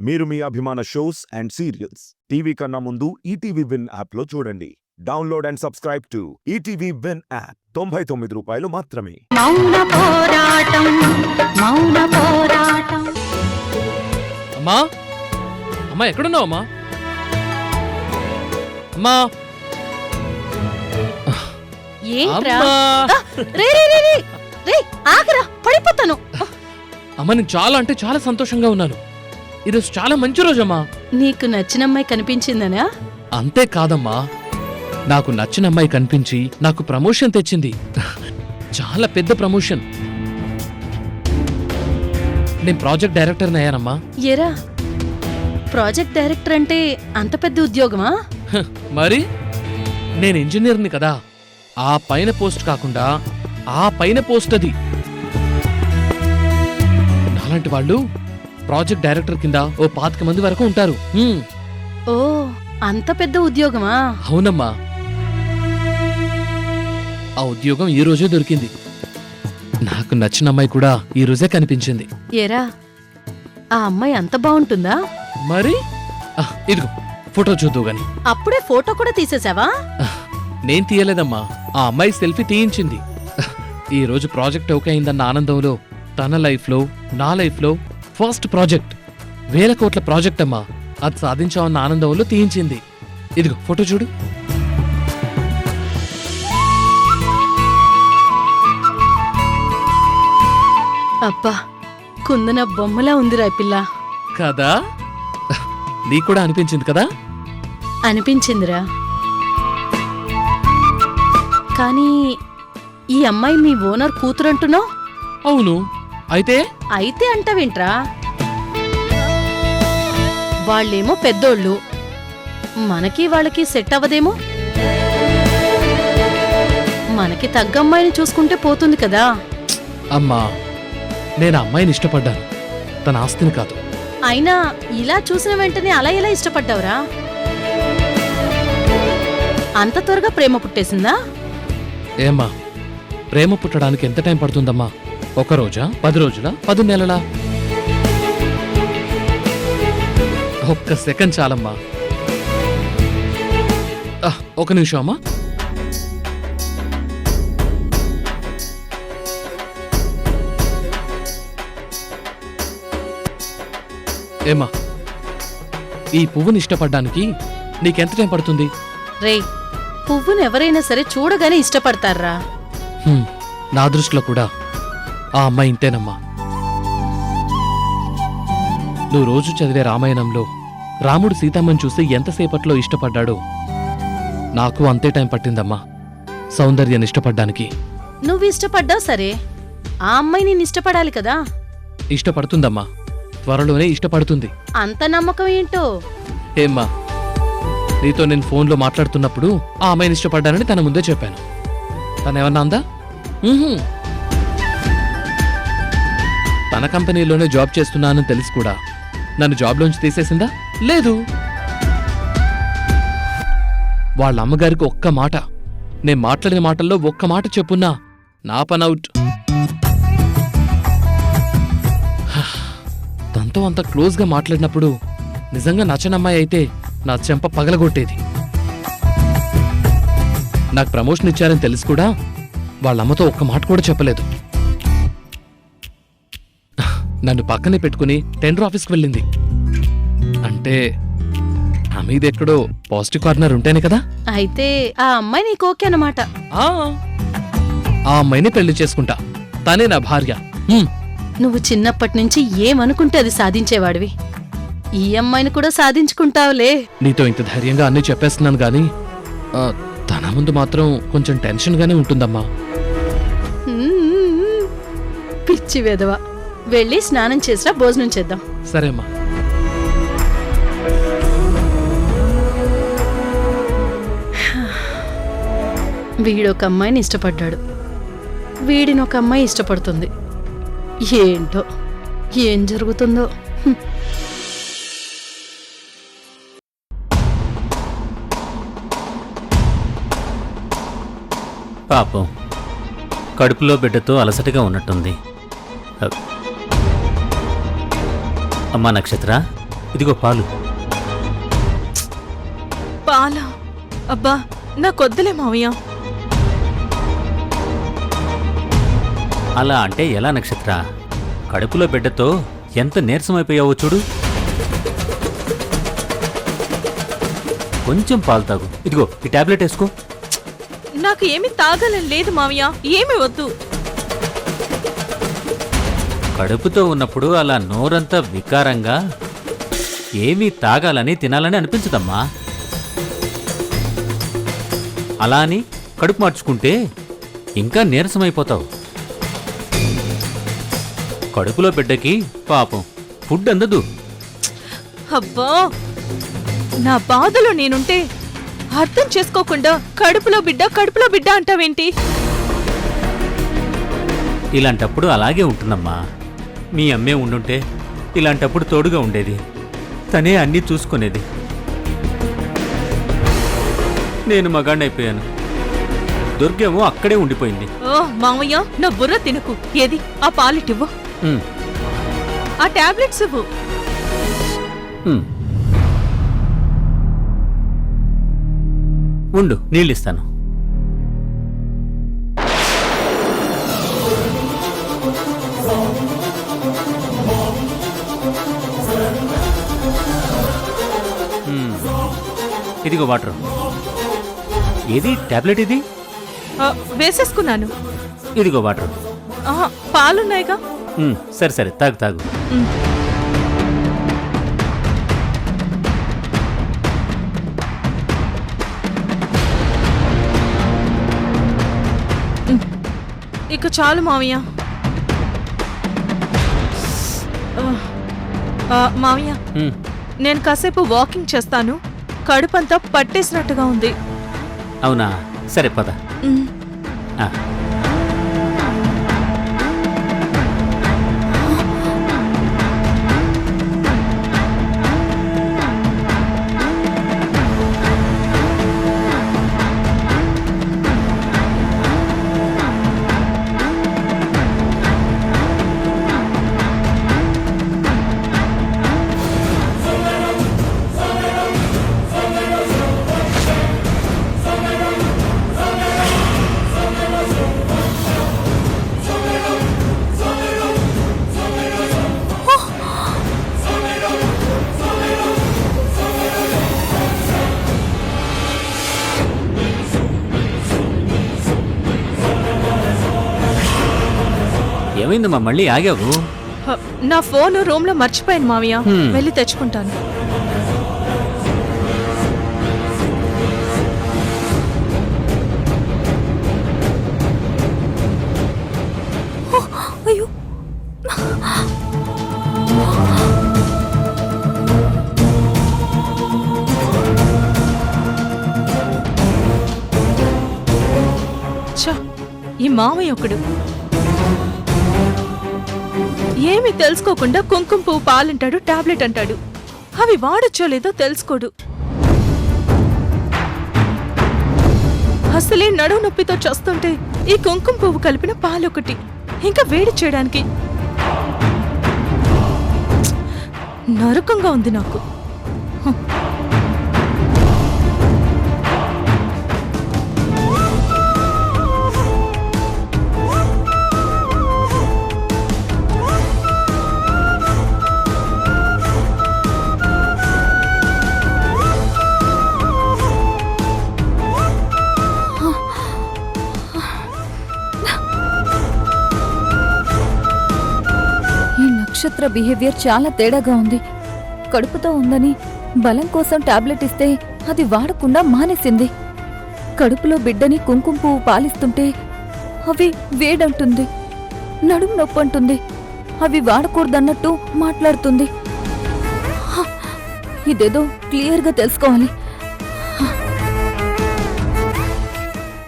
మీరు మీ అభిమాన shows and serials TV కన్నా ముందు ఈటీవీ విన్ యాప్లో చూడండి. Download and subscribe to ETV win app. 99 రూపాయలు మాత్రమే. మౌన పోరాటం మౌన పోరాటం. అమ్మా అమ్మా ఎక్కడున్నావు అమ్మా? అమ్మా ఏంట్రా? అమ్మా! రే రే రే రే రే ఆగరా, పడిపోతాను. అమ్మ నేను చాలా అంటే చాలా సంతోషంగా ఉన్నాను. ఈరోజు చాలా మంచి రోజమ్మా. నీకు నచ్చిన అమ్మాయి కనిపించిందనా? అంతే కాదమ్మా, నాకు నచ్చిన అమ్మాయి కనిపించి నాకు ప్రమోషన్ తెచ్చింది. చాలా పెద్ద ప్రమోషన్. నేను ప్రాజెక్ట్ డైరెక్టర్ని అయ్యానమ్మా. ఎరా, ప్రాజెక్ట్ డైరెక్టర్ అంటే అంత పెద్ద ఉద్యోగమా? హ, మరి నేను ఇంజనీర్ని కదా, ఆ పైన పోస్ట్ కాకుండా ఆ పైన పోస్ట్ అది. నాలాంటి వాళ్ళు ప్రాజెక్ట్ డైరెక్టర్ కింద ఓ 25 మంది వరకు ఉంటారు. ఓ, అంత పెద్ద ఉద్యోగమా? అవునమ్మా, ఆ ఉద్యోగం ఈ రోజే దొరికింది. నాకు నచ్చిన అమ్మాయి కూడా ఈ రోజే కనిపించింది. ఎరా, ఆ అమ్మాయి అంత బాగుంటుందా? మరి ఇదిగో ఫోటో చూద్దు గాని. అప్పుడే ఫోటో కూడా తీసేసావా? నేను తీయలేదమ్మా, ఆ అమ్మాయి సెల్ఫీ తీయించింది. ఈ రోజు ప్రాజెక్ట్ ఓకే అయిందన్న ఆనందంలో తన లైఫ్లో నా లైఫ్లో ఫస్ట్ ప్రాజెక్ట్, 1000 కోట్ల ప్రాజెక్ట్ అమ్మా, అది సాధించామన్న ఆనందంలో తీయించింది. ఇదిగో ఫోటో చూడు. అబ్బా, కుందన బొమ్మలా ఉందిరా పిల్ల. కదా, నీకు కూడా అనిపించింది కదా? అనిపించిందిరా. కానీ ఈ అమ్మాయి మీ ఓనర్ కూతురంటున్నావు? అవును. అయితే అయితే అంటావేంట్రా? వాళ్ళేమో పెద్దోళ్ళు, మనకి వాళ్ళకి సెట్ అవ్వదేమో. మనకి తగ్గ అమ్మాయిని చూసుకుంటే పోతుంది కదా. అమ్మా, నేను ఆ అమ్మాయిని ఇష్టపడ్డాను, తన ఆస్తిని కాదు. అయినా ఇలా చూసిన వెంటనే అలా ఎలా ఇష్టపడ్డావురా? అంత త్వరగా ప్రేమ పుట్టేసిందా? ఏమ్మా, ప్రేమ పుట్టడానికి ఎంత టైం పడుతుందమ్మా? 1 రోజా, 10 రోజులా, 10 నెలలా? ఒక్క సెకండ్ చాలమ్మా. 1 నిమిషం అమ్మా. ఏమ్మా, ఈ పువ్వుని ఇష్టపడ్డానికి నీకెంత టైం పడుతుంది? రే, పువ్వును ఎవరైనా సరే చూడగానే ఇష్టపడతారా? నా దృష్టిలో కూడా ఆ అమ్మాయి ఇంతేనమ్మా. నువ్వు రోజు చదివే రామాయణంలో రాముడు సీతమ్మని చూసి ఎంతసేపట్లో ఇష్టపడ్డాడో, నాకు అంతే టైం పట్టిందమ్మా సౌందర్యాన్ని ఇష్టపడ్డానికి. నువ్వు ఇష్టపడ్డావు సరే, ఆ అమ్మాయి నేను ఇష్టపడాలి కదా. ఇష్టపడుతుందమ్మా, త్వరలోనే ఇష్టపడుతుంది. అంత నమ్మకం ఏంటో? ఏమ్మా, నీతో నేను ఫోన్లో మాట్లాడుతున్నప్పుడు ఆ అమ్మాయిని ఇష్టపడ్డానని తన ముందే చెప్పాను. తనేమన్నా అందా? తన కంపెనీలోనే జాబ్ చేస్తున్నానని తెలిసి కూడా నన్ను జాబ్లోంచి తీసేసిందా? లేదు. వాళ్ళ అమ్మగారికి ఒక్క మాట, నేను మాట్లాడిన మాటల్లో ఒక్క మాట చెప్పున్నా నా పని అవుట్. తనతో అంత క్లోజ్గా మాట్లాడినప్పుడు నిజంగా నచ్చనమ్మాయి అయితే నా చెంప పగలగొట్టేది. నాకు ప్రమోషన్ ఇచ్చారని తెలిసి కూడా వాళ్ళమ్మతో ఒక్క మాట కూడా చెప్పలేదు. నన్ను పక్కనే పెట్టుకుని టెండర్ ఆఫీస్కి వెళ్ళింది. అంటే నా మీద ఎక్కడో పాజిటివ్ కార్నర్ ఉంటేనే కదా. అయితే ఆ అమ్మాయి నీకు ఓకే అన్నమాట. ఆ అమ్మాయిని పెళ్లి చేసుకుంటా, తనే నా భార్య. నువ్వు చిన్నప్పటి నుంచి ఏమనుకుంటే అది సాధించేవాడివి. ఈ అమ్మాయిని కూడా సాధించుకుంటావులే. నీతో ఇంత ధైర్యంగా అన్నీ చెప్పేస్తున్నాను గాని తన ముందు మాత్రం కొంచెం టెన్షన్గానే ఉంటుందమ్మా. పిచ్చి వెధవ, వెళ్ళి స్నానం చేసినా భోజనం చేద్దాం. సరేమ్మా. వీడొక అమ్మాయిని ఇష్టపడ్డాడు, వీడినొక అమ్మాయి ఇష్టపడుతుంది. ఏంటో ఏం జరుగుతుందో. పాపం, కడుపులో బిడ్డతో అలసటగా ఉన్నట్టుంది. అమ్మా నక్షత్ర, ఇదిగో పాలు. పాలా? అబ్బా నాకొద్దులే మావయ్య. అలా అంటే ఎలా నక్షత్ర? కడుపులో బిడ్డతో ఎంత నీరసమైపోయావో చూడు. కొంచెం పాలు తాగు. ఇదిగో ఈ టాబ్లెట్ వేసుకో. నాకు ఏమి తాగాలని లేదు మావయ్య, ఏమి వద్దు. కడుపుతో ఉన్నప్పుడు అలా నోరంతా వికారంగా ఏమీ తాగాలని తినాలని అనిపించదమ్మా. అలా అని కడుపు మార్చుకుంటే ఇంకా నీరసమైపోతావు. కడుపులో బిడ్డకి పాపం ఫుడ్ అందదు. అబ్బా నా బాధలో నేనుంటే అర్థం చేసుకోకుండా కడుపులో బిడ్డ అంటావేంటి? ఇలాంటప్పుడు అలాగే ఉంటుందమ్మా. మీ అమ్మే ఉండుంటే ఇలాంటప్పుడు తోడుగా ఉండేది. తనే అన్నీ చూసుకునేది. నేను మగాణ్ణైపోయాను. దుర్గేమో అక్కడే ఉండిపోయింది. ఓ మావయ్య, నా బుర్ర తినకు. ఏది ఆ పాలిటివ్వు, ఉమ్, ఆ టాబ్లెట్స్ ఇవ్వు. ఉమ్. ఉండు, నీళ్ళిస్తాను. ఇదిగో వాటర్. ఏది టాబ్లెట్? ఇది వేసేసుకున్నాను. ఇదిగో వాటర్. పాలున్నాయిగా. సరే సరే, తాగు తాగు. ఇక చాలు మావయ్య. మావయ్య, నేను కాసేపు వాకింగ్ చేస్తాను. కడుపంతా పట్టేసినట్టుగా ఉంది. అవునా? సరే పద. ఆ. ఏమైందమ్మా, మళ్ళీ ఆగావు? నా ఫోన్ రూమ్ లో మర్చిపోయాను మావయ్య. వెళ్ళి తెచ్చుకుంటాను. అయ్యో, ఈ మావయ్య ఒకడు ఏమి తెలుసుకోకుండా కుంకుమ పువ్వు పాలంటాడు, టాబ్లెట్ అంటాడు. అవి వాడొచ్చో లేదో తెలుసుకోడు. అసలే నడువు నొప్పితో చస్తుంటే ఈ కుంకుమ పువ్వు కలిపిన పాలొకటి, ఇంకా వేడి చేయడానికి. నరకంగా ఉంది నాకు. నక్షత్ర బిహేవియర్ చాలా తేడాగా ఉంది. కడుపుతో ఉందని బలం కోసం టాబ్లెట్ ఇస్తే అది వాడకుండా మానేసింది. కడుపులో బిడ్డని కుంకుమ పువ్వు పాలిస్తుంటే అవి వేడంటుంది, నడుము నొప్పంటుంది. అవి వాడకూడదన్నట్టు మాట్లాడుతుంది. ఇదేదో క్లియర్గా తెలుసుకోవాలి.